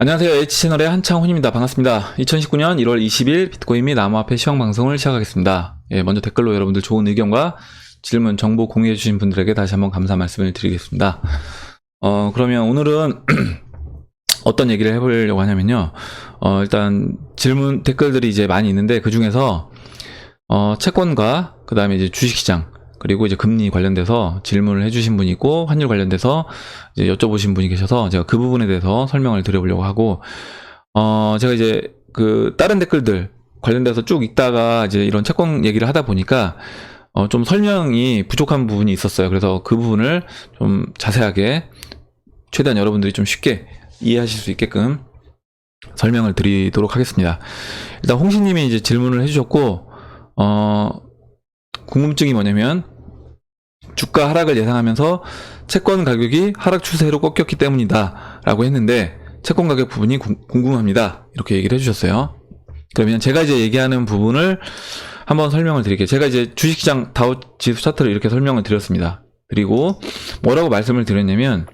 안녕하세요. H채널의 한창훈입니다. 반갑습니다. 2019년 1월 20일 비트코인 및 암호화폐 시황 방송을 시작하겠습니다. 먼저 댓글로 여러분들 좋은 의견과 질문, 정보 공유해주신 분들에게 다시 한번 감사 말씀을 드리겠습니다. 그러면 오늘은 어떤 얘기를 해보려고 하냐면요. 일단 질문, 댓글들이 이제 많이 있는데 그 중에서 채권과 그 다음에 이제 주식시장 그리고 이제 금리 관련돼서 질문을 해주신 분이 있고 환율 관련돼서 이제 여쭤보신 분이 계셔서 제가 그 부분에 대해서 설명을 드려보려고 하고 제가 이제 그 다른 댓글들 관련돼서 쭉 읽다가 이제 이런 채권 얘기를 하다 보니까 좀 설명이 부족한 부분이 있었어요. 그래서 그 부분을 좀 자세하게 최대한 여러분들이 좀 쉽게 이해하실 수 있게끔 설명을 드리도록 하겠습니다. 일단 홍신님이 이제 질문을 해주셨고 궁금증이 뭐냐면 주가 하락을 예상하면서 채권 가격이 하락 추세로 꺾였기 때문이다 라고 했는데 채권 가격 부분이 궁금합니다. 이렇게 얘기를 해주셨어요. 그러면 제가 이제 얘기하는 부분을 한번 설명을 드릴게요. 제가 이제 주식시장 다우 지수 차트를 이렇게 설명을 드렸습니다. 그리고 뭐라고 말씀을 드렸냐면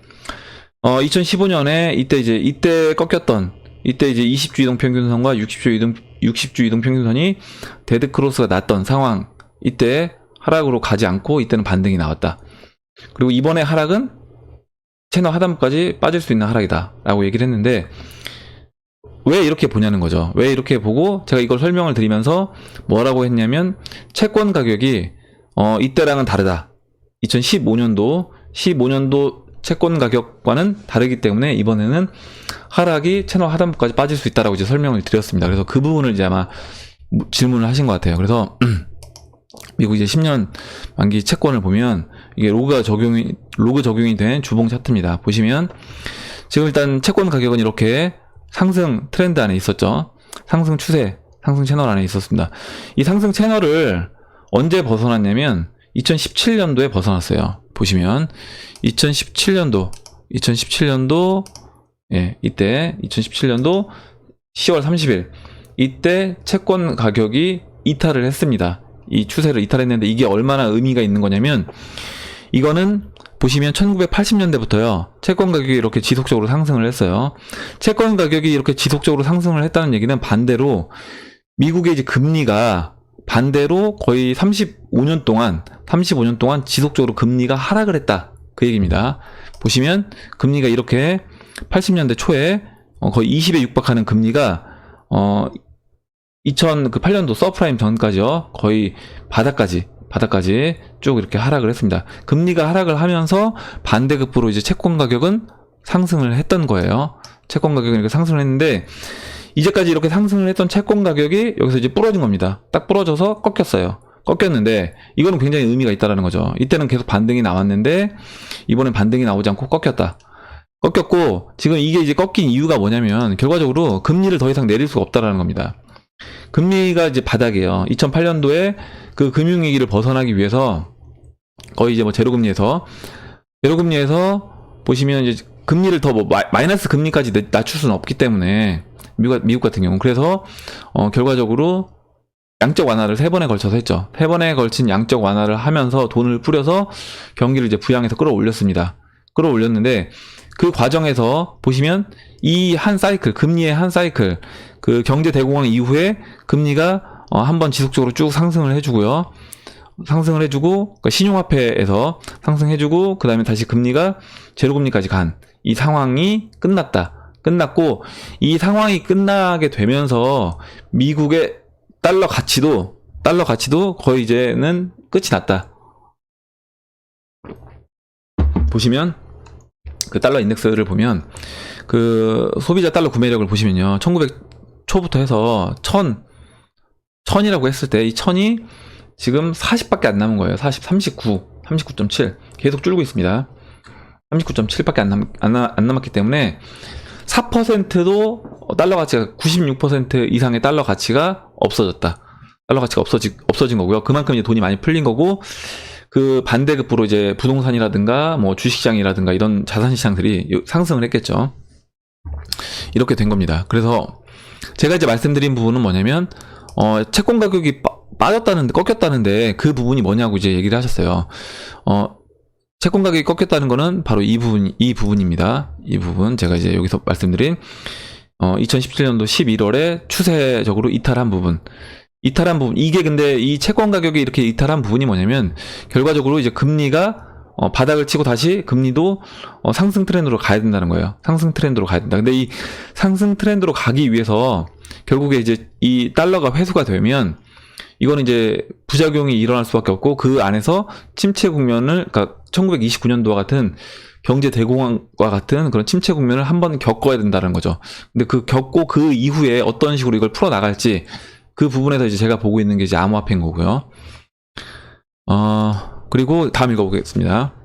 2015년에 이때 꺾였던 이때 이제 20주 이동평균선과 60주 이동평균선이 데드크로스가 났던 상황, 이때 하락으로 가지 않고 이때는 반등이 나왔다. 그리고 이번에 하락은 채널 하단부까지 빠질 수 있는 하락이다 라고 얘기를 했는데 왜 이렇게 보냐는 거죠. 왜 이렇게 보고 제가 이걸 설명을 드리면서 뭐라고 했냐면 채권 가격이 이때랑은 다르다. 2015년도 채권 가격과는 다르기 때문에 이번에는 하락이 채널 하단부까지 빠질 수 있다라고 이제 설명을 드렸습니다. 그래서 그 부분을 이제 아마 질문을 하신 것 같아요. 그래서 미국 이제 10년 만기 채권을 보면 이게 로그 적용이 된 주봉 차트입니다. 보시면 지금 일단 채권 가격은 이렇게 상승 트렌드 안에 있었죠. 상승 추세, 상승 채널 안에 있었습니다. 이 상승 채널을 언제 벗어났냐면 2017년도에 벗어났어요. 보시면 2017년도 이때 2017년도 10월 30일 이때 채권 가격이 이탈을 했습니다. 이 추세를 이탈했는데 이게 얼마나 의미가 있는 거냐면 이거는 보시면 1980년대부터요 채권 가격이 이렇게 지속적으로 상승을 했어요. 채권 가격이 이렇게 지속적으로 상승을 했다는 얘기는 반대로 미국의 이제 금리가 반대로 거의 35년 동안 지속적으로 금리가 하락을 했다. 그 얘기입니다. 보시면 금리가 이렇게 80년대 초에 거의 20에 육박하는 금리가 2008년도 서프라임 전까지요. 거의 바닥까지 쭉 이렇게 하락을 했습니다. 금리가 하락을 하면서 반대급부로 이제 채권 가격은 상승을 했던 거예요. 채권 가격은 이렇게 상승을 했는데 이제까지 이렇게 상승을 했던 채권 가격이 여기서 이제 부러진 겁니다. 딱 부러져서 꺾였는데 이거는 굉장히 의미가 있다라는 거죠. 이때는 계속 반등이 나왔는데 이번엔 반등이 나오지 않고 꺾였고 지금 이게 이제 꺾인 이유가 뭐냐면 결과적으로 금리를 더 이상 내릴 수가 없다라는 겁니다. 금리가 이제 바닥이에요. 2008년도에 그 금융위기를 벗어나기 위해서 거의 이제 뭐 제로금리에서 보시면 이제 금리를 더 마이너스 금리까지 낮출 수는 없기 때문에 미국 같은 경우 그래서 결과적으로 양적 완화를 3번에 걸쳐서 했죠. 3번에 걸친 양적 완화를 하면서 돈을 뿌려서 경기를 이제 부양해서 끌어올렸는데 그 과정에서 보시면 이 한 사이클, 금리의 한 사이클, 그 경제 대공황 이후에 금리가 한번 지속적으로 쭉 상승을 해주고, 그러니까 신용화폐에서 상승해주고, 그 다음에 다시 금리가 제로금리까지 간 이 상황이 끝났고, 이 상황이 끝나게 되면서 미국의 달러 가치도 거의 이제는 끝이 났다. 보시면 그 달러 인덱스를 보면 그 소비자 달러 구매력을 보시면요. 1900 초부터 해서 1000이라고 했을 때 이 1000이 지금 40밖에 안 남은 거예요. 39.7 계속 줄고 있습니다. 39.7밖에 안 남았기 때문에 4%도 달러 가치가 96% 이상의 달러 가치가 없어졌다. 달러 가치가 없어진 거고요. 그만큼 이제 돈이 많이 풀린 거고 그 반대급부로 이제 부동산이라든가 뭐 주식시장이라든가 이런 자산시장들이 상승을 했겠죠. 이렇게 된 겁니다. 그래서 제가 이제 말씀드린 부분은 뭐냐면 채권 가격이 꺾였다는데 그 부분이 뭐냐고 이제 얘기를 하셨어요. 채권 가격이 꺾였다는 거는 바로 이 부분입니다. 이 부분 제가 이제 여기서 말씀드린 2017년도 11월에 추세적으로 이탈한 부분. 이게 근데 이 채권 가격이 이렇게 이탈한 부분이 뭐냐면, 결과적으로 이제 금리가 바닥을 치고 다시 금리도 상승 트렌드로 가야 된다는 거예요. 상승 트렌드로 가야 된다. 근데 이 상승 트렌드로 가기 위해서 결국에 이제 이 달러가 회수가 되면 이거는 이제 부작용이 일어날 수밖에 없고, 그 안에서 침체 국면을, 그러니까 1929년도와 같은 경제 대공황과 같은 그런 침체 국면을 한번 겪어야 된다는 거죠. 근데 겪고 그 이후에 어떤 식으로 이걸 풀어 나갈지, 그 부분에서 이제 제가 보고 있는 게 이제 암호화폐인 거고요. 그리고 다음 읽어보겠습니다.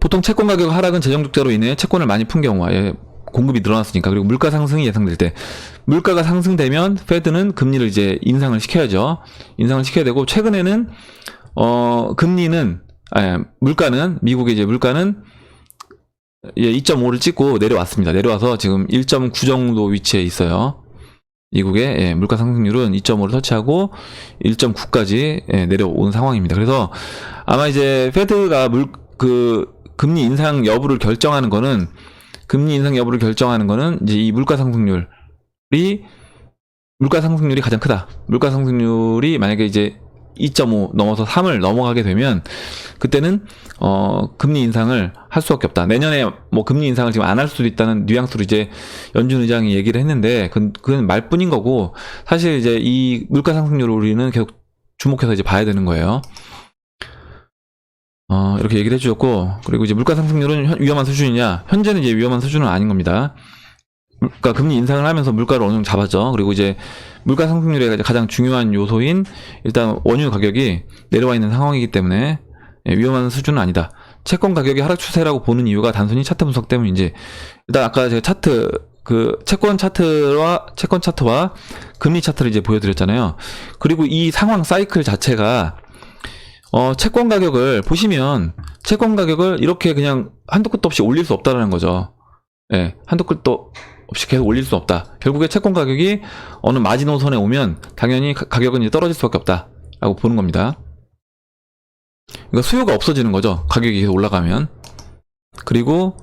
보통 채권 가격 하락은 재정 적자로 인해 채권을 많이 푼 경우에 공급이 늘어났으니까, 그리고 물가 상승이 예상될 때, 물가가 상승되면 페드는 금리를 이제 인상을 시켜야죠. 인상을 시켜야 되고, 최근에는 미국의 이제 물가는 2.5를 찍고 내려왔습니다. 내려와서 지금 1.9 정도 위치에 있어요. 미국의 물가 상승률은 2.5를 터치하고 1.9까지 내려온 상황입니다. 그래서 아마 이제 페드가 금리 인상 여부를 결정하는 거는 이제 이 물가 상승률이 가장 크다. 물가 상승률이 만약에 이제 2.5 넘어서 3을 넘어가게 되면, 그때는 금리 인상을 할 수밖에 없다. 내년에 뭐 금리 인상을 지금 안 할 수도 있다는 뉘앙스로 이제 연준 의장이 얘기를 했는데, 그건 말뿐인 거고, 사실 이제 이 물가 상승률을 우리는 계속 주목해서 이제 봐야 되는 거예요. 이렇게 얘기를 해주셨고, 그리고 이제 물가 상승률은 위험한 수준이냐? 현재는 이제 위험한 수준은 아닌 겁니다. 그러니까 금리 인상을 하면서 물가를 어느 정도 잡았죠. 그리고 이제 물가 상승률의 가장 중요한 요소인 일단 원유 가격이 내려와 있는 상황이기 때문에 위험한 수준은 아니다. 채권 가격이 하락 추세라고 보는 이유가 단순히 차트 분석 때문인지, 일단 아까 제가 채권 차트와 금리 차트를 이제 보여드렸잖아요. 그리고 이 상황 사이클 자체가 채권 가격을 보시면, 채권 가격을 이렇게 그냥 한도 끝도 없이 올릴 수 없다는 거죠. 한도 끝도 없이 계속 올릴 수 없다. 결국에 채권 가격이 어느 마지노선에 오면 당연히 가격은 이제 떨어질 수밖에 없다라고 보는 겁니다. 그러니까 수요가 없어지는 거죠. 가격이 계속 올라가면. 그리고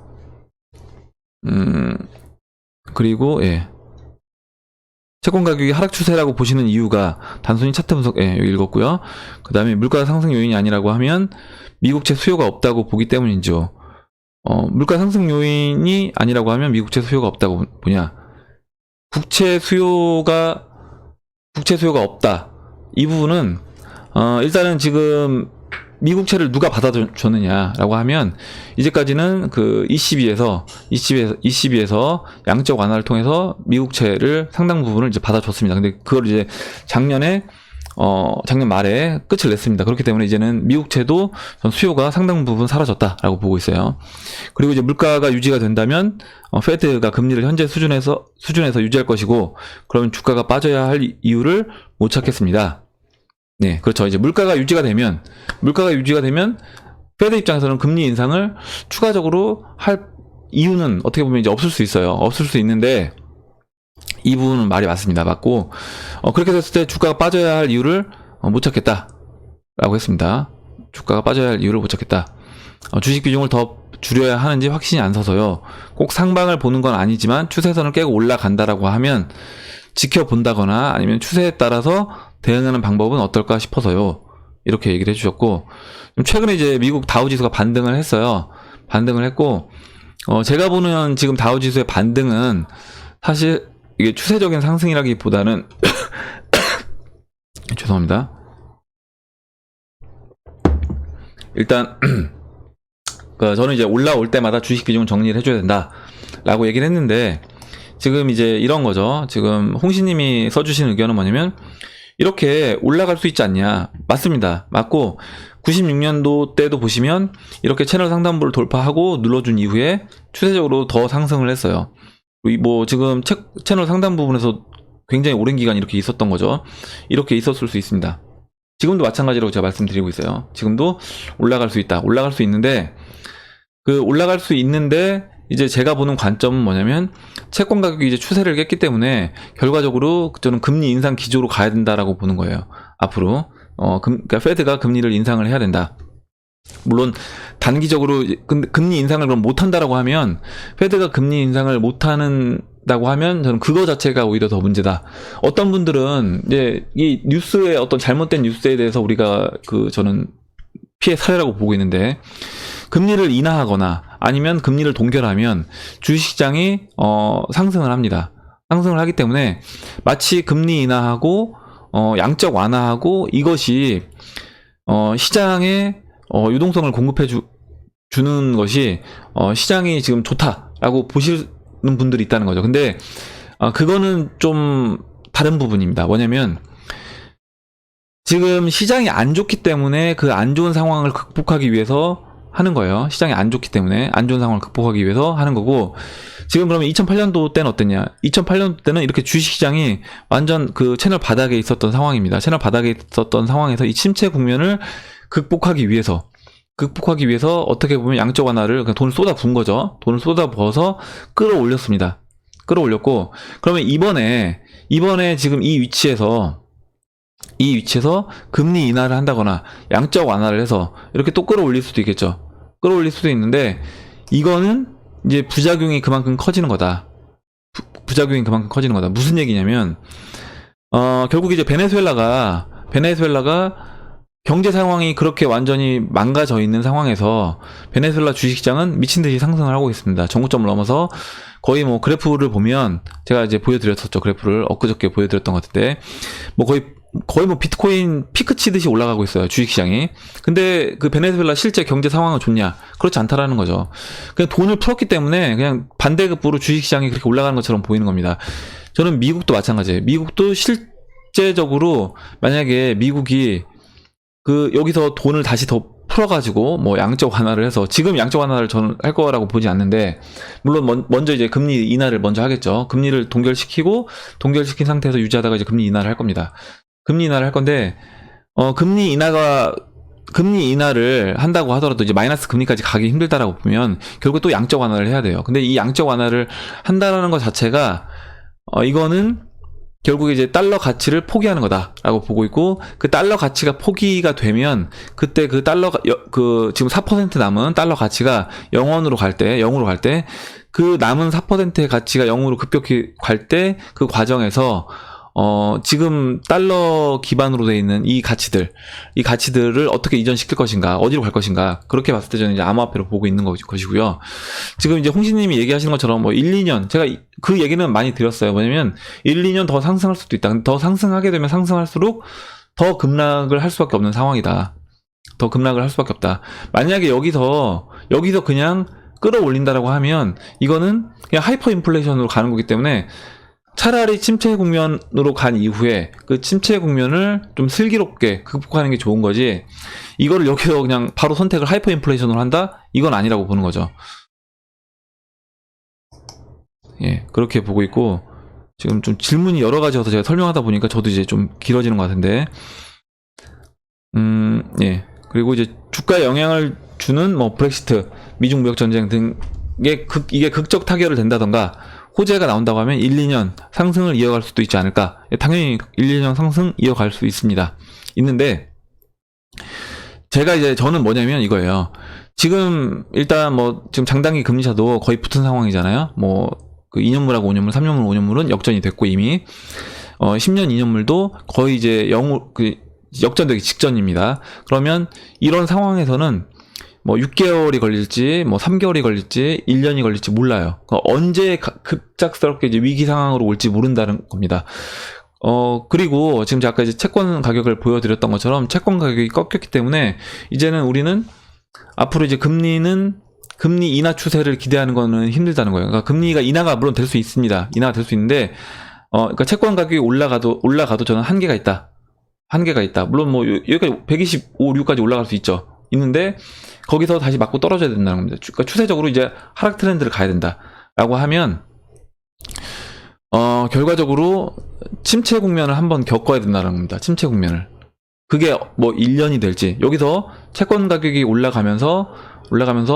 채권 가격이 하락 추세라고 보시는 이유가 단순히 차트 분석, 여기 읽었고요. 그 다음에 물가 상승 요인이 아니라고 하면 미국채 수요가 없다고 보기 때문이죠. 물가 상승 요인이 아니라고 하면 미국채 수요가 없다고 보냐. 국채 수요가 없다. 이 부분은, 일단은 지금 미국채를 누가 받아줬느냐라고 하면, 이제까지는 그 ECB에서 양적 완화를 통해서 미국채를 상당 부분을 이제 받아줬습니다. 근데 그걸 이제 작년 말에 끝을 냈습니다. 그렇기 때문에 이제는 미국채도 수요가 상당 부분 사라졌다라고 보고 있어요. 그리고 이제 물가가 유지가 된다면 페드가 금리를 현재 수준에서 유지할 것이고, 그러면 주가가 빠져야 할 이유를 못 찾겠습니다. 네, 그렇죠. 이제 물가가 유지가 되면 페드 입장에서는 금리 인상을 추가적으로 할 이유는 어떻게 보면 이제 없을 수 있어요. 없을 수 있는데, 이 부분은 말이 맞습니다. 맞고, 그렇게 됐을 때 주가가 빠져야 할 이유를 못 찾겠다라고 했습니다. 주가가 빠져야 할 이유를 못 찾겠다. 주식 비중을 더 줄여야 하는지 확신이 안 서서요. 꼭 상방을 보는 건 아니지만 추세선을 깨고 올라간다라고 하면 지켜본다거나 아니면 추세에 따라서 대응하는 방법은 어떨까 싶어서요. 이렇게 얘기를 해주셨고, 최근에 이제 미국 다우지수가 반등을 했어요. 반등을 했고, 제가 보는 지금 다우지수의 반등은 사실 이게 추세적인 상승이라기보다는 죄송합니다. 일단 저는 이제 올라올 때마다 주식 비중 정리를 해줘야 된다라고 얘기를 했는데, 지금 이제 이런 거죠. 지금 홍시님이 써주신 의견은 뭐냐면, 이렇게 올라갈 수 있지 않냐. 맞습니다. 맞고, 96년도 때도 보시면 이렇게 채널 상단부를 돌파하고 눌러준 이후에 추세적으로 더 상승을 했어요. 뭐 지금 채널 상단 부분에서 굉장히 오랜 기간 이렇게 있었던 거죠. 이렇게 있었을 수 있습니다. 지금도 마찬가지라고 제가 말씀드리고 있어요. 지금도 올라갈 수 있다. 올라갈 수 있는데, 이제 제가 보는 관점은 뭐냐면, 채권 가격이 이제 추세를 깼기 때문에 결과적으로 저는 금리 인상 기조로 가야 된다라고 보는 거예요. 앞으로 그러니까 페드가 금리를 인상을 해야 된다. 물론 단기적으로 금리 인상을 그럼 못 한다라고 하면, 페드가 금리 인상을 못 하는 된다고 하면 저는 그거 자체가 오히려 더 문제다. 어떤 분들은 이제 이 뉴스의 어떤 잘못된 뉴스에 대해서 우리가 저는 피해 사례라고 보고 있는데, 금리를 인하하거나 아니면 금리를 동결하면 주식시장이 상승을 합니다. 상승을 하기 때문에 마치 금리 인하하고 양적 완화하고 이것이 시장에 유동성을 공급해 주는 것이 시장이 지금 좋다라고 보시는 분들이 있다는 거죠. 근데 그거는 좀 다른 부분입니다. 뭐냐면 지금 시장이 안 좋기 때문에 그 안 좋은 상황을 극복하기 위해서 하는 거예요. 시장이 안 좋기 때문에 안 좋은 상황을 극복하기 위해서 하는 거고, 지금 그러면 2008년도 때는 어땠냐? 2008년도 때는 이렇게 주식시장이 완전 그 채널 바닥에 있었던 상황입니다. 채널 바닥에 있었던 상황에서 이 침체 국면을 극복하기 위해서 어떻게 보면 양적 완화를 그냥 돈을 쏟아 부은 거죠. 돈을 쏟아 부어서 끌어올렸습니다. 끌어올렸고, 그러면 이번에 지금 이 위치에서 금리 인하를 한다거나 양적 완화를 해서 이렇게 또 끌어올릴 수도 있겠죠. 끌어올릴 수도 있는데, 이거는 이제 부작용이 그만큼 커지는 거다. 부작용이 그만큼 커지는 거다. 무슨 얘기냐면 결국 이제 베네수엘라가 경제 상황이 그렇게 완전히 망가져 있는 상황에서 베네수엘라 주식시장은 미친 듯이 상승을 하고 있습니다. 정고점을 넘어서 거의 뭐 그래프를 보면, 제가 이제 보여드렸었죠. 그래프를 엊그저께 보여드렸던 것 같은데, 뭐 거의 뭐 비트코인 피크 치듯이 올라가고 있어요, 주식시장이. 근데 그 베네수엘라 실제 경제 상황은 좋냐? 그렇지 않다라는 거죠. 그냥 돈을 풀었기 때문에 그냥 반대급부로 주식시장이 그렇게 올라가는 것처럼 보이는 겁니다. 저는 미국도 마찬가지예요. 미국도 실제적으로 만약에 미국이 여기서 돈을 다시 더 풀어가지고 뭐 양적 완화를 해서, 지금 양적 완화를 저는 할 거라고 보지 않는데, 물론 먼저 이제 금리 인하를 먼저 하겠죠. 금리를 동결시킨 상태에서 유지하다가 이제 금리 인하를 할 겁니다. 금리 인하를 할 건데, 금리 인하를 한다고 하더라도 이제 마이너스 금리까지 가기 힘들다라고 보면 결국 또 양적 완화를 해야 돼요. 근데 이 양적 완화를 한다라는 것 자체가 이거는 결국 이제 달러 가치를 포기하는 거다라고 보고 있고, 그 달러 가치가 포기가 되면 그때 그 달러가 지금 4% 남은 달러 가치가 0으로 갈 때 그 남은 4%의 가치가 0으로 급격히 갈 때 그 과정에서 지금 달러 기반으로 돼 있는 이 가치들을 어떻게 이전시킬 것인가, 어디로 갈 것인가, 그렇게 봤을 때 저는 이제 암호화폐로 보고 있는 것이고요. 지금 이제 홍신님이 얘기하시는 것처럼 뭐 1, 2년, 제가 그 얘기는 많이 드렸어요. 뭐냐면 1, 2년 더 상승할 수도 있다. 더 상승하게 되면 상승할수록 더 급락을 할 수밖에 없는 상황이다. 더 급락을 할 수밖에 없다. 만약에 여기서 그냥 끌어올린다라고 하면 이거는 그냥 하이퍼 인플레이션으로 가는 거기 때문에, 차라리 침체 국면으로 간 이후에 그 침체 국면을 좀 슬기롭게 극복하는 게 좋은 거지, 이거를 여기서 그냥 바로 선택을 하이퍼 인플레이션으로 한다? 이건 아니라고 보는 거죠. 예, 그렇게 보고 있고, 지금 좀 질문이 여러 가지여서 제가 설명하다 보니까 저도 이제 좀 길어지는 것 같은데, 예. 그리고 이제 주가에 영향을 주는 뭐 브렉시트, 미중 무역 전쟁 등의 이게 극적 타결을 된다던가 호재가 나온다고 하면 1, 2년 상승을 이어갈 수도 있지 않을까. 당연히 1, 2년 상승 이어갈 수 있습니다. 있는데, 저는 뭐냐면 이거예요. 지금 일단 뭐 지금 장단기 금리차도 거의 붙은 상황이잖아요. 뭐 그 2년물하고 5년물, 3년물, 5년물은 역전이 됐고, 이미 10년 2년물도 거의 이제 역전되기 직전입니다. 그러면 이런 상황에서는 뭐 6개월이 걸릴지 뭐 3개월이 걸릴지 1년이 걸릴지 몰라요. 언제 급작스럽게 이제 위기 상황으로 올지 모른다는 겁니다. 그리고 지금 제가 아까 이제 채권 가격을 보여드렸던 것처럼 채권 가격이 꺾였기 때문에 이제는 우리는 앞으로 이제 금리 인하 추세를 기대하는 거는 힘들다는 거예요. 그러니까 금리가 인하가 물론 될 수 있습니다. 인하가 될 수 있는데, 그러니까 채권 가격이 올라가도 저는 한계가 있다. 물론 뭐 여기까지 125, 6까지 올라갈 수 있는데 거기서 다시 맞고 떨어져야 된다는 겁니다. 그러니까 추세적으로 이제 하락 트렌드를 가야 된다라고 하면 결과적으로 침체 국면을 한번 겪어야 된다는 겁니다. 침체 국면을. 그게 뭐 1년이 될지, 여기서 채권 가격이 올라가면서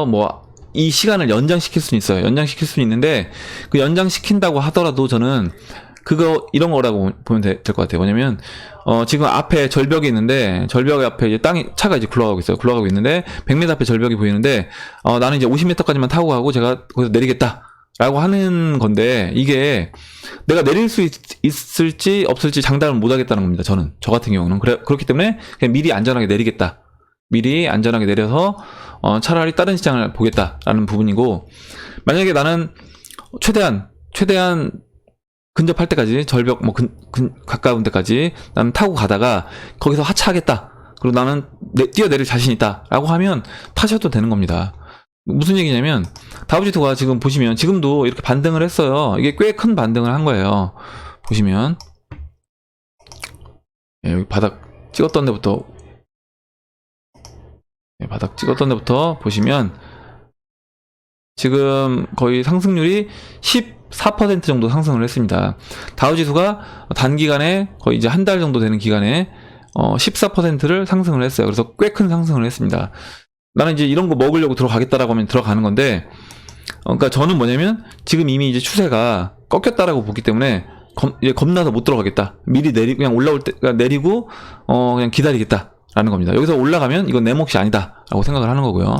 뭐 이 시간을 연장시킬 수는 있어요. 연장시킬 수는 있는데, 그 연장시킨다고 하더라도 저는 이런 거라고 보면 될 것 같아요. 뭐냐면, 지금 앞에 절벽이 있는데, 절벽 앞에 이제 차가 이제 굴러가고 있어요. 굴러가고 있는데, 100m 앞에 절벽이 보이는데, 나는 이제 50m까지만 타고 가고, 제가 거기서 내리겠다. 라고 하는 건데, 이게 내가 내릴 수 있을지 없을지 장담을 못 하겠다는 겁니다. 저 같은 경우는. 그렇기 때문에 그냥 미리 안전하게 내리겠다. 미리 안전하게 내려서 차라리 다른 시장을 보겠다라는 부분이고, 만약에 나는 최대한 근접할 때까지, 절벽 가까운 데까지 나는 타고 가다가 거기서 하차하겠다. 그리고 나는 뛰어내릴 자신 있다 라고 하면 타셔도 되는 겁니다. 무슨 얘기냐면, 다우지수가 지금 보시면 지금도 이렇게 반등을 했어요. 이게 꽤 큰 반등을 한 거예요. 보시면 여기 바닥 찍었던 데부터 보시면 지금 거의 상승률이 14% 정도 상승을 했습니다. 다우지수가 단기간에 거의 이제 한 달 정도 되는 기간에 14%를 상승을 했어요. 그래서 꽤 큰 상승을 했습니다. 나는 이제 이런 거 먹으려고 들어가겠다라고 하면 들어가는 건데, 그러니까 저는 뭐냐면 지금 이미 이제 추세가 꺾였다라고 보기 때문에 이제 겁나서 못 들어가겠다. 미리 그냥 올라올 때 내리고 그냥 기다리겠다라는 겁니다. 여기서 올라가면 이건 내 몫이 아니다라고 생각을 하는 거고요.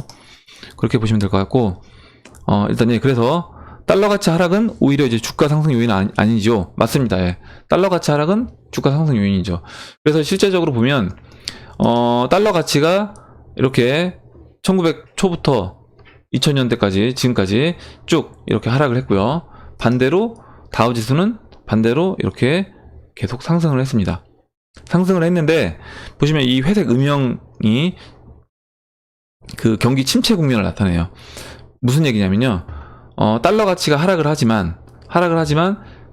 그렇게 보시면 될 것 같고, 일단 예, 그래서 달러 가치 하락은 오히려 이제 주가 상승 요인은 아니죠. 맞습니다. 예. 달러 가치 하락은 주가 상승 요인이죠. 그래서 실제적으로 보면 달러 가치가 이렇게 1900 초부터 2000년대까지 지금까지 쭉 이렇게 하락을 했고요. 반대로 다우지수는 반대로 이렇게 계속 상승을 했습니다. 상승을 했는데 보시면 이 회색 음영이 그 경기 침체 국면을 나타내요. 무슨 얘기냐면요. 달러 가치가 하락을 하지만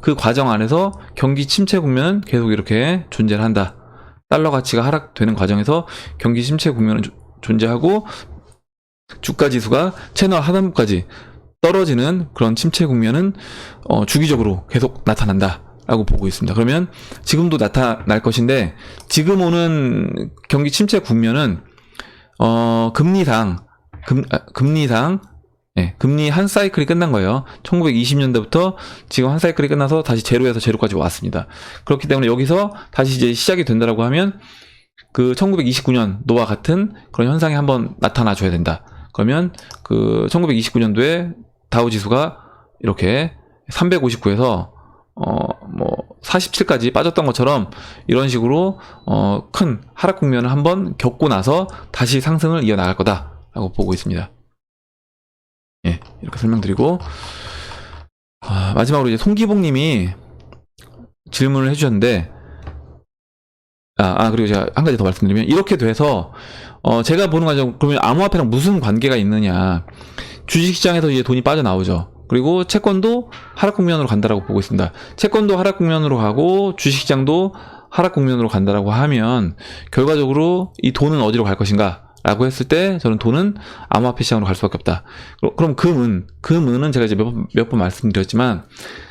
그 과정 안에서 경기 침체 국면은 계속 이렇게 존재를 한다. 달러 가치가 하락되는 과정에서 경기 침체 국면은 존재하고 주가 지수가 채널 하단부까지 떨어지는 그런 침체 국면은 주기적으로 계속 나타난다 라고 보고 있습니다. 그러면 지금도 나타날 것인데, 지금 오는 경기 침체 국면은 금리 한 사이클이 끝난 거예요. 1920년대부터 지금 한 사이클이 끝나서 다시 제로에서 제로까지 왔습니다. 그렇기 때문에 여기서 다시 이제 시작이 된다라고 하면 그 1929년도와 같은 그런 현상이 한번 나타나 줘야 된다. 그러면 그 1929년도에 다우 지수가 이렇게 359에서 47까지 빠졌던 것처럼 이런 식으로 큰 하락 국면을 한번 겪고 나서 다시 상승을 이어나갈 거다라고 보고 있습니다. 예, 이렇게 설명드리고, 마지막으로 이제 송기봉님이 질문을 해주셨는데, 그리고 제가 한 가지 더 말씀드리면, 이렇게 돼서 제가 보는 과정, 그러면 암호화폐랑 무슨 관계가 있느냐. 주식시장에서 이제 돈이 빠져나오죠. 그리고 채권도 하락 국면으로 간다라고 보고 있습니다. 채권도 하락 국면으로 가고 주식시장도 하락 국면으로 간다라고 하면 결과적으로 이 돈은 어디로 갈 것인가 라고 했을 때 저는 돈은 암호화폐 시장으로 갈 수밖에 없다. 그럼 금은은 제가 이제 몇 번 말씀드렸지만,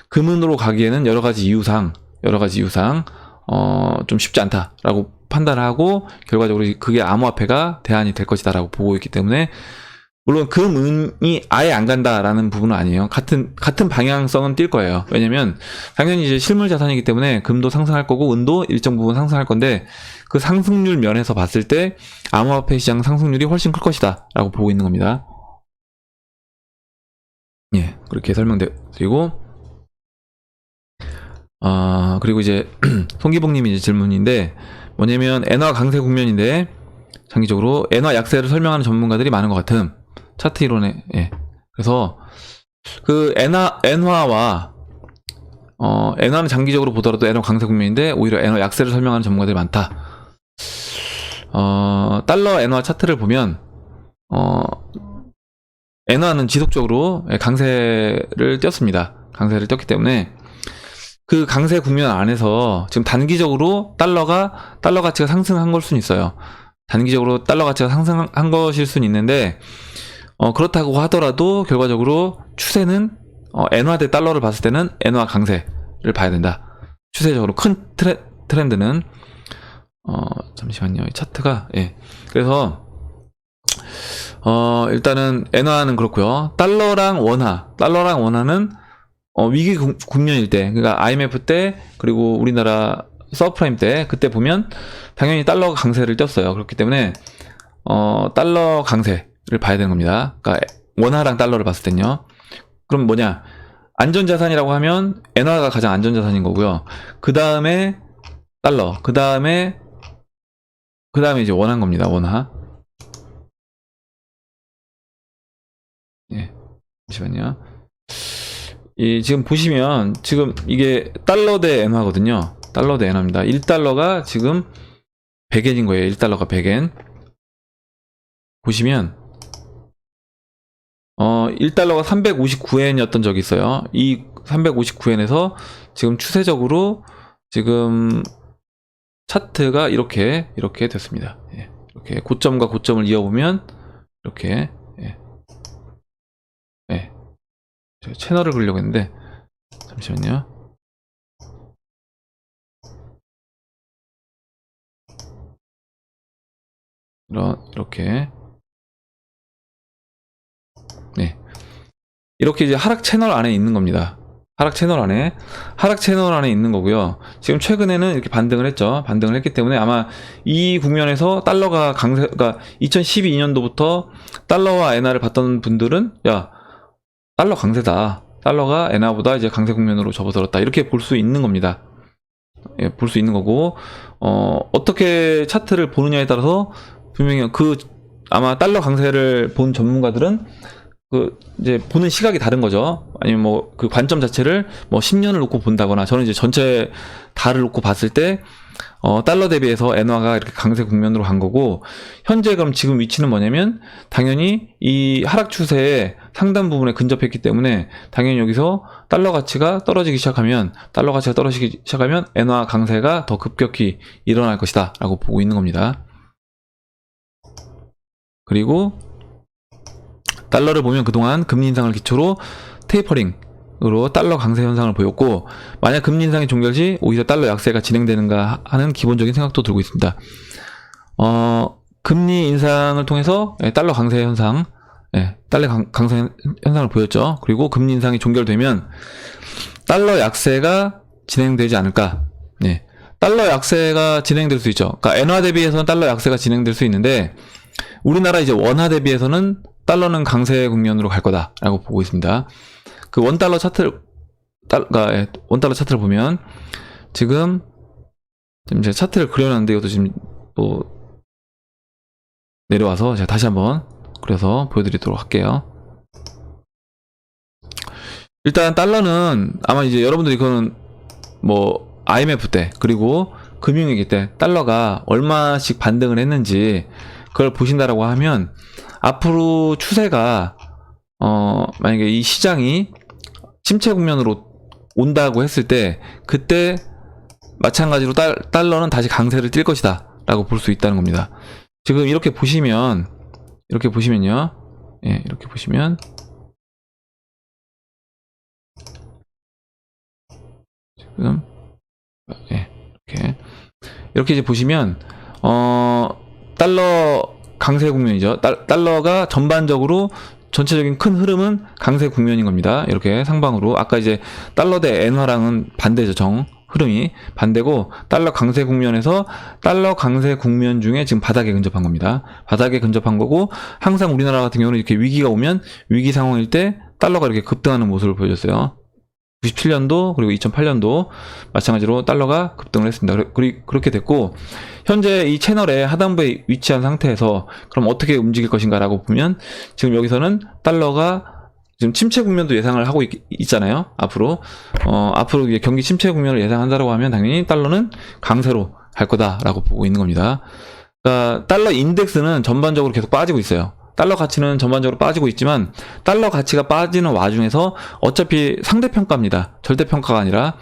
금은으로 가기에는 여러 가지 이유상 좀 쉽지 않다라고 판단을 하고, 결과적으로 그게 암호화폐가 대안이 될 것이다라고 보고 있기 때문에, 물론 금은이 아예 안 간다라는 부분은 아니에요. 같은 방향성은 띌 거예요. 왜냐면 당연히 이제 실물 자산이기 때문에 금도 상승할 거고 은도 일정 부분 상승할 건데, 그 상승률 면에서 봤을 때 암호화폐 시장 상승률이 훨씬 클 것이다 라고 보고 있는 겁니다. 예, 그렇게 설명드리고, 그리고 이제 송기봉님이 이제 질문인데, 뭐냐면 엔화 강세 국면인데 장기적으로 엔화 약세를 설명하는 전문가들이 많은 것 같음. 차트 이론에. 예. 그래서 그 엔화와 엔화는 장기적으로 보더라도 엔화 강세 국면인데 오히려 엔화 약세를 설명하는 전문가들이 많다. 달러 엔화 차트를 보면 엔화는 지속적으로 강세를 띄었습니다. 강세를 띄었기 때문에 그 강세 국면 안에서 지금 단기적으로 달러 가치가 상승한 걸 수는 있어요. 단기적으로 달러 가치가 상승한 것일 수는 있는데, 그렇다고 하더라도 결과적으로 추세는 엔화 대 달러를 봤을 때는 엔화 강세를 봐야 된다. 추세적으로 큰 트렌드는 잠시만요. 이 차트가, 예. 그래서 일단은 엔화는 그렇고요. 달러랑 원화는 위기 국면일 때, 그러니까 IMF 때, 그리고 우리나라 서프라임 때, 그때 보면 당연히 달러가 강세를 띄었어요. 그렇기 때문에 달러 강세를 봐야 되는 겁니다. 그러니까 원화랑 달러를 봤을 땐요. 그럼 뭐냐? 안전자산이라고 하면 엔화가 가장 안전자산인 거고요. 그 다음에 달러, 그 다음에 이제 원화인 겁니다. 원화. 예, 잠시만요. 지금 보시면 지금 이게 달러 대 엔화거든요. 달러 대 엔화입니다. 1달러가 지금 100엔인 거예요. 1달러가 100엔. 보시면 1달러가 359엔이었던 적이 있어요. 이 359엔에서 지금 추세적으로 지금 차트가 이렇게 됐습니다. 예, 이렇게 고점과 고점을 이어보면 이렇게 제가 채널을 그리려고 했는데 잠시만요. 이렇게 이렇게 이제 하락 채널 안에 있는 겁니다. 하락 채널 안에 있는 거고요. 지금 최근에는 이렇게 반등을 했죠. 반등을 했기 때문에 아마 이 국면에서 달러가 그러니까 2012년도부터 달러와 엔화를 봤던 분들은 야, 달러 강세다. 달러가 엔화보다 이제 강세 국면으로 접어들었다. 이렇게 볼 수 있는 겁니다. 예, 볼 수 있는 거고, 어떻게 차트를 보느냐에 따라서 분명히 아마 달러 강세를 본 전문가들은 이제 보는 시각이 다른 거죠. 아니면 뭐 그 관점 자체를 뭐 10년을 놓고 본다거나, 저는 이제 전체 다를 놓고 봤을 때 달러 대비해서 엔화가 이렇게 강세 국면으로 간 거고, 현재 그럼 지금 위치는 뭐냐면 당연히 이 하락 추세의 상단 부분에 근접했기 때문에 당연히 여기서 달러 가치가 떨어지기 시작하면 엔화 강세가 더 급격히 일어날 것이다 라고 보고 있는 겁니다. 그리고 달러를 보면 그동안 금리 인상을 기초로 테이퍼링으로 달러 강세 현상을 보였고, 만약 금리 인상이 종결 시 오히려 달러 약세가 진행되는가 하는 기본적인 생각도 들고 있습니다. 금리 인상을 통해서 달러 강세 현상, 강세 현상을 보였죠. 그리고 금리 인상이 종결되면 달러 약세가 진행되지 않을까. 달러 약세가 진행될 수 있죠. 그러니까 엔화 대비해서는 달러 약세가 진행될 수 있는데, 우리나라 이제 원화 대비해서는 달러는 강세 국면으로 갈 거다라고 보고 있습니다. 그 원달러 차트를 보면 지금 제가 차트를 그려놨는데, 이것도 지금 또 내려와서 제가 다시 한번 그려서 보여드리도록 할게요. 일단 달러는 아마 이제 여러분들이 그거는 뭐 IMF 때 그리고 금융위기 때 달러가 얼마씩 반등을 했는지 그걸 보신다라고 하면, 앞으로 추세가 만약에 이 시장이 침체 국면으로 온다고 했을 때, 그때 마찬가지로 달러는 다시 강세를 띌 것이다 라고 볼 수 있다는 겁니다. 지금 이렇게 보시면요, 이렇게 보시면 지금 이렇게 이제 보시면 달러 강세 국면이죠. 달러가 전반적으로 전체적인 큰 흐름은 강세 국면인 겁니다. 이렇게 상방으로. 아까 이제 달러 대 엔화랑은 반대죠. 흐름이 반대고, 달러 강세 국면에서 달러 강세 국면 중에 지금 바닥에 근접한 겁니다. 바닥에 근접한 거고, 항상 우리나라 같은 경우는 이렇게 위기가 오면 위기 상황일 때 달러가 이렇게 급등하는 모습을 보여줬어요. 97년도 그리고 2008년도 마찬가지로 달러가 급등을 했습니다. 그렇게 됐고, 현재 이 채널의 하단부에 위치한 상태에서 그럼 어떻게 움직일 것인가 라고 보면, 지금 여기서는 달러가 지금 침체 국면도 예상을 하고 있잖아요. 앞으로 이제 경기 침체 국면을 예상한다고 하면 당연히 달러는 강세로 갈 거다라고 보고 있는 겁니다. 그러니까 달러 인덱스는 전반적으로 계속 빠지고 있어요. 달러 가치는 전반적으로 빠지고 있지만, 달러 가치가 빠지는 와중에서 어차피 상대평가입니다. 절대평가가 아니라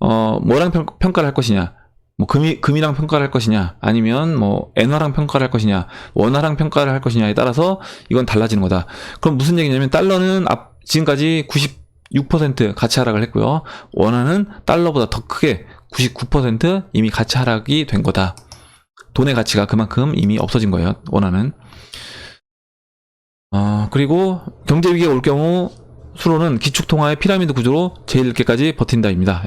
뭐랑 평가를 할 것이냐, 뭐 금이랑 평가를 할 것이냐, 아니면 뭐 엔화랑 평가를 할 것이냐, 원화랑 평가를 할 것이냐에 따라서 이건 달라지는 거다. 그럼 무슨 얘기냐면, 달러는 지금까지 96% 가치 하락을 했고요, 원화는 달러보다 더 크게 99% 이미 가치 하락이 된 거다. 돈의 가치가 그만큼 이미 없어진 거예요, 원화는. 그리고 경제위기가 올 경우 수로는 기축통화의 피라미드 구조로 제일 늦게까지 버틴다입니다.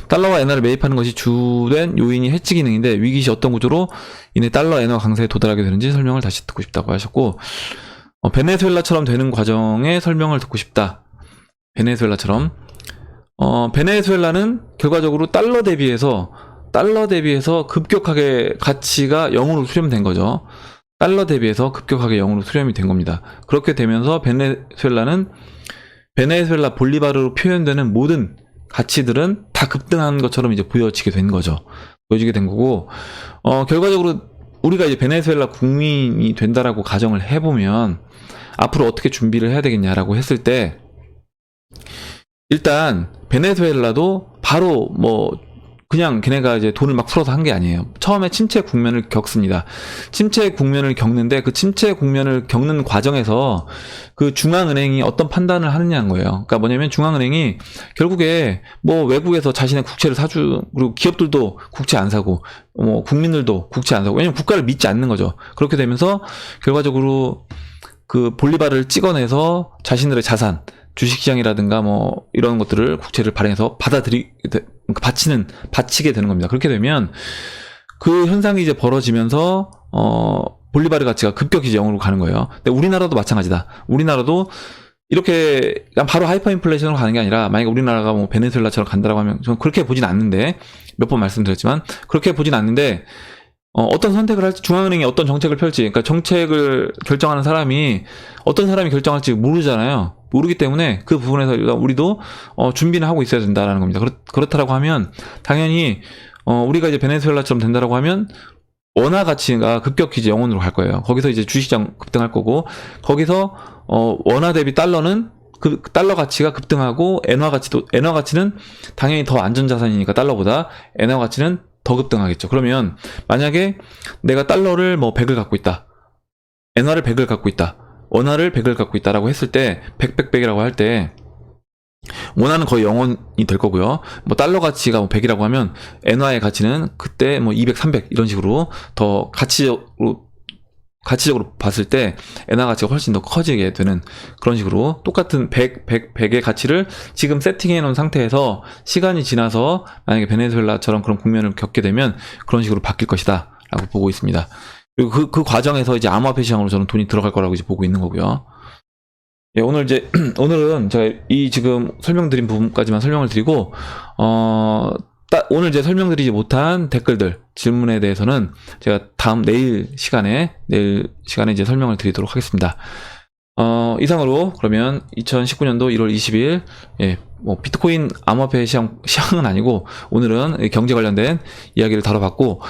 달러와 엔화를 매입하는 것이 주된 요인이 해치 기능인데, 위기 시 어떤 구조로 이내 달러 엔화 강세에 도달하게 되는지 설명을 다시 듣고 싶다고 하셨고, 베네수엘라처럼 되는 과정의 설명을 듣고 싶다. 베네수엘라처럼. 베네수엘라는 결과적으로 달러 대비해서 급격하게 가치가 0으로 수렴된 거죠. 달러 대비해서 급격하게 0으로 수렴이 된 겁니다. 그렇게 되면서 베네수엘라는 베네수엘라 볼리바르로 표현되는 모든 가치들은 다 급등한 것처럼 이제 보여지게 된 거죠. 보여지게 된 거고, 결과적으로 우리가 이제 베네수엘라 국민이 된다라고 가정을 해보면 앞으로 어떻게 준비를 해야 되겠냐라고 했을 때, 일단 베네수엘라도 바로 그냥 걔네가 이제 돈을 막 풀어서 한 게 아니에요. 처음에 침체 국면을 겪습니다. 침체 국면을 겪는데 그 침체 국면을 겪는 과정에서 그 중앙은행이 어떤 판단을 하느냐는 거예요. 그러니까 뭐냐면 중앙은행이 결국에 외국에서 자신의 국채를 그리고 기업들도 국채 안 사고 국민들도 국채 안 사고, 왜냐면 국가를 믿지 않는 거죠. 그렇게 되면서 결과적으로 그 볼리바르를 찍어내서 자신들의 자산, 주식시장이라든가 이런 것들을 국채를 발행해서 바치게 되는 겁니다. 그렇게 되면 그 현상이 이제 벌어지면서 볼리바르 가치가 급격히 이제 0으로 가는 거예요. 근데 우리나라도 마찬가지다. 우리나라도 이렇게 바로 하이퍼 인플레이션으로 가는 게 아니라, 만약에 우리나라가 베네수엘라처럼 간다라고 하면 저는 그렇게 보진 않는데, 몇 번 말씀드렸지만 그렇게 보진 않는데, 어떤 선택을 할지, 중앙은행이 어떤 정책을 펼지, 그러니까 정책을 결정하는 사람이 어떤 사람이 결정할지 모르잖아요. 모르기 때문에 그 부분에서 우리도 준비는 하고 있어야 된다라는 겁니다. 그렇다라고 하면 당연히 우리가 이제 베네수엘라처럼 된다라고 하면 원화 가치가 급격히 이제 0원으로 갈 거예요. 거기서 이제 주식시장 급등할 거고, 거기서 원화 대비 달러는 그 달러 가치가 급등하고, 엔화 가치는 당연히 더 안전자산이니까 달러보다 엔화 가치는 더 급등하겠죠. 그러면 만약에 내가 달러를 100을 갖고 있다, 엔화를 100을 갖고 있다, 원화를 100을 갖고 있다라고 했을 때 100이라고 할 때 원화는 거의 0원이 될 거고요. 달러 가치가 100이라고 하면 엔화의 가치는 그때 200, 300 이런 식으로 더 가치적으로 봤을 때 엔화 가치가 훨씬 더 커지게 되는 그런 식으로, 똑같은 100의 가치를 지금 세팅해 놓은 상태에서 시간이 지나서 만약에 베네수엘라처럼 그런 국면을 겪게 되면 그런 식으로 바뀔 것이다 라고 보고 있습니다. 그리고 그 과정에서 이제 암호화폐 시장으로 저는 돈이 들어갈 거라고 이제 보고 있는 거고요. 예, 오늘은 제가 이 지금 설명드린 부분까지만 설명을 드리고, 오늘 제가 설명드리지 못한 댓글들, 질문에 대해서는 제가 내일 시간에 이제 설명을 드리도록 하겠습니다. 이상으로 그러면 2019년도 1월 20일, 비트코인 암호화폐 시장은 아니고, 오늘은 경제 관련된 이야기를 다뤄봤고,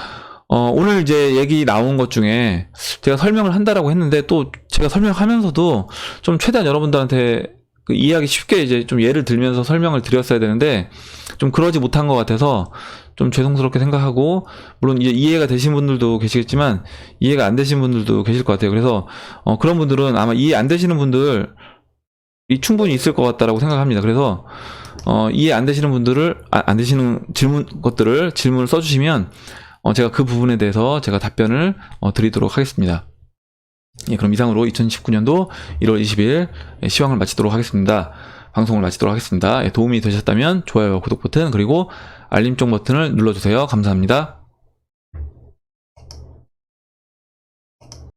오늘 이제 얘기 나온 것 중에 제가 설명을 한다라고 했는데, 또 제가 설명하면서도 좀 최대한 여러분들한테 이해하기 쉽게 이제 좀 예를 들면서 설명을 드렸어야 되는데, 좀 그러지 못한 것 같아서 좀 죄송스럽게 생각하고, 물론 이제 이해가 되신 분들도 계시겠지만 이해가 안 되신 분들도 계실 것 같아요. 그래서 그런 분들은 아마 이해 안 되시는 분들이 충분히 있을 것 같다라고 생각합니다. 그래서 이해 안 되시는 분들을 안 되시는 질문을 써주시면 제가 그 부분에 대해서 제가 답변을 드리도록 하겠습니다. 예, 그럼 이상으로 2019년도 1월 20일 시황을 마치도록 하겠습니다. 방송을 마치도록 하겠습니다. 예, 도움이 되셨다면 좋아요와 구독 버튼, 그리고 알림종 버튼을 눌러주세요. 감사합니다.